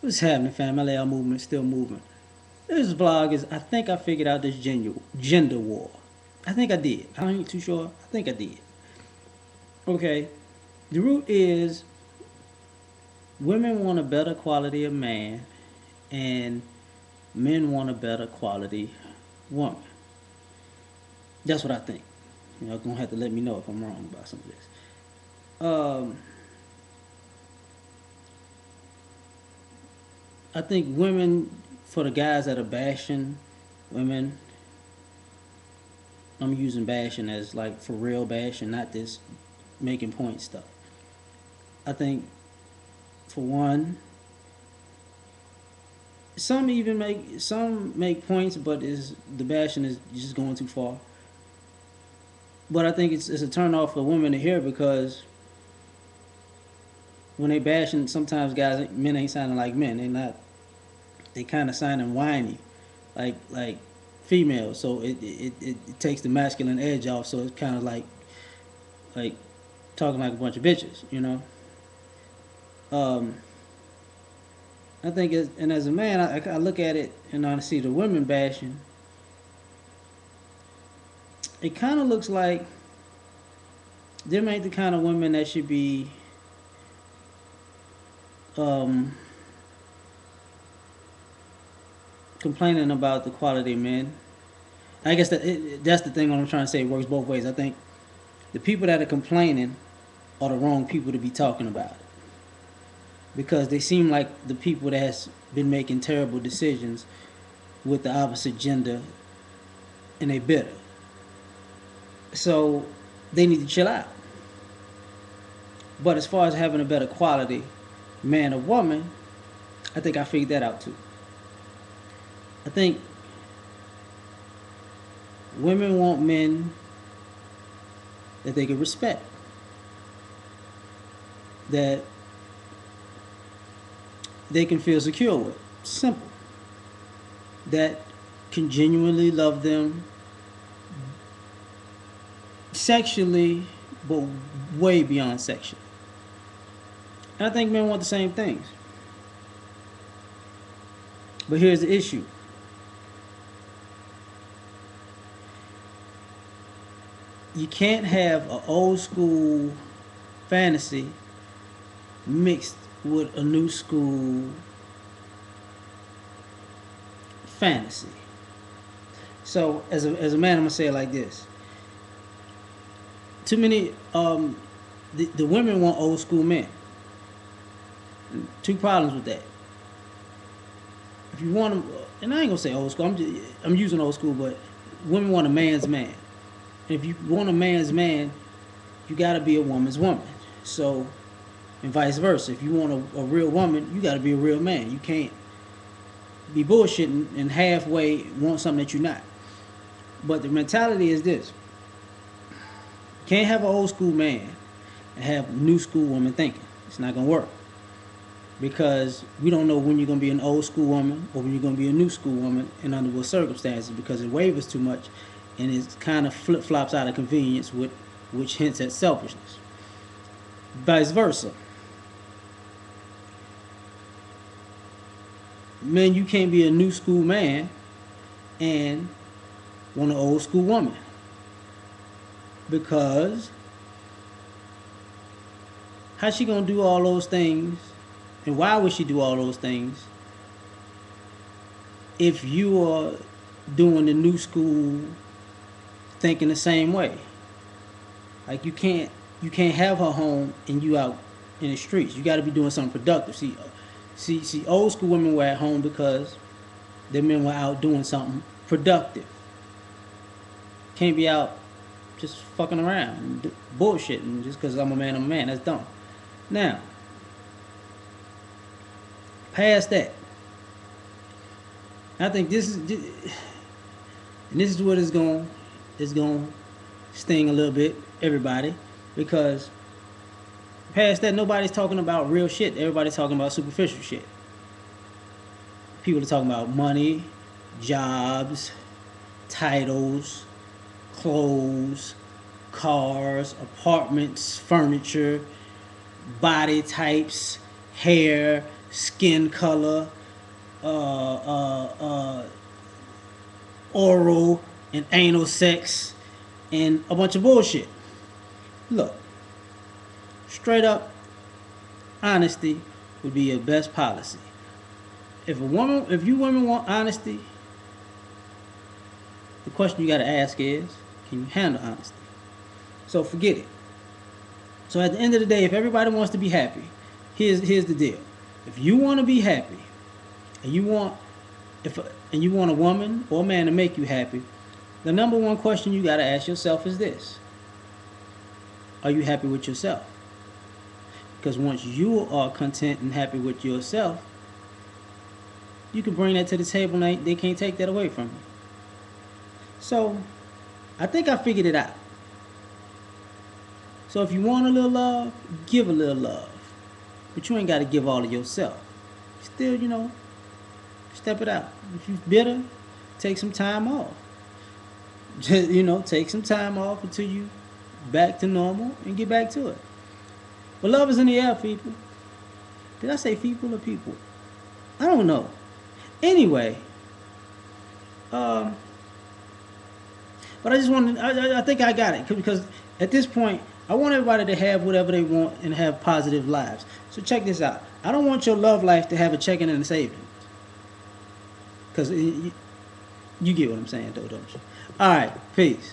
What's happening, fam? L.A.R movement still moving. This vlog is, I think I figured out this gender war. I think I did. I ain't too sure. I think I did. Okay. The root is women want a better quality of man, and men want a better quality woman. That's what I think. You're gonna have to let me know if I'm wrong about some of this. I think women, for the guys that are bashing women, I'm using bashing as like for real bashing, not this making point stuff. I think for one, some make points, but is the bashing is just going too far. But I think it's a turn off for women to hear because when they bashing, sometimes men ain't sounding like men. They kind of sounding whiny, like females. So it takes the masculine edge off. So it's kind of like talking like a bunch of bitches, you know. Um, I think, and as a man, I look at it and I see the women bashing. It kind of looks like them ain't the kind of women that should be um, complaining about the quality of men. I guess that's the thing I'm trying to say. It works both ways. I think the people that are complaining are the wrong people to be talking about it because they seem like the people that's been making terrible decisions with the opposite gender and they bitter. So they need to chill out. But as far as having a better quality, man or woman, I think I figured that out too. I think women want men that they can respect, that they can feel secure with. Simple. That can genuinely love them sexually, but way beyond sexually. And I think men want the same things. But here's the issue. You can't have an old school fantasy mixed with a new school fantasy. So as a man, I'm gonna say it like this: too many the women want old school men. Two problems with that. If you want them, and I ain't gonna say old school. I'm using old school, but women want a man's man. And if you want a man's man, you gotta be a woman's woman. So, and vice versa. If you want a real woman, you gotta be a real man. You can't be bullshitting and halfway want something that you're not. But the mentality is this: you can't have an old school man and have new school woman thinking. It's not gonna work because we don't know when you're gonna be an old school woman or when you're gonna be a new school woman and under what circumstances because it wavers too much and it kind of flip flops out of convenience, which hints at selfishness. Vice versa, man, you can't be a new school man and want an old school woman because how's she gonna do all those things and why would she do all those things if you are doing the new school thinking the same way? Like you can't have her home and you out in the streets. You got to be doing something productive. See, old school women were at home because their men were out doing something productive. Can't be out just fucking around, and bullshitting just because I'm a man. I'm a man. That's dumb. Now, past that, I think this is what is going to sting a little bit everybody because past that nobody's talking about real shit. Everybody's talking about superficial shit. People are talking about money, jobs, titles, clothes, cars, apartments, furniture, body types, hair, skin color, uh, uh, uh, oral and anal sex, and a bunch of bullshit. Look, straight up honesty would be your best policy. If you women want honesty, the question you got to ask is, can you handle honesty? So forget it. So at the end of the day, if everybody wants to be happy, here's the deal. If you want to be happy, and you want if and you want a woman or a man to make you happy, the number one question you got to ask yourself is this: are you happy with yourself? Because once you are content and happy with yourself, you can bring that to the table and they can't take that away from you. So, I think I figured it out. So if you want a little love, give a little love. But you ain't got to give all of yourself. Still, step it out. If you're bitter, take some time off. Take some time off until you back to normal and get back to it. But love is in the air, people. Did I say people or people? I don't know. Anyway, but I just wanted, I think I got it. Because at this point, I want everybody to have whatever they want and have positive lives. So check this out. I don't want your love life to have a checking and a savings. Because you get what I'm saying, though, don't you? All right, peace.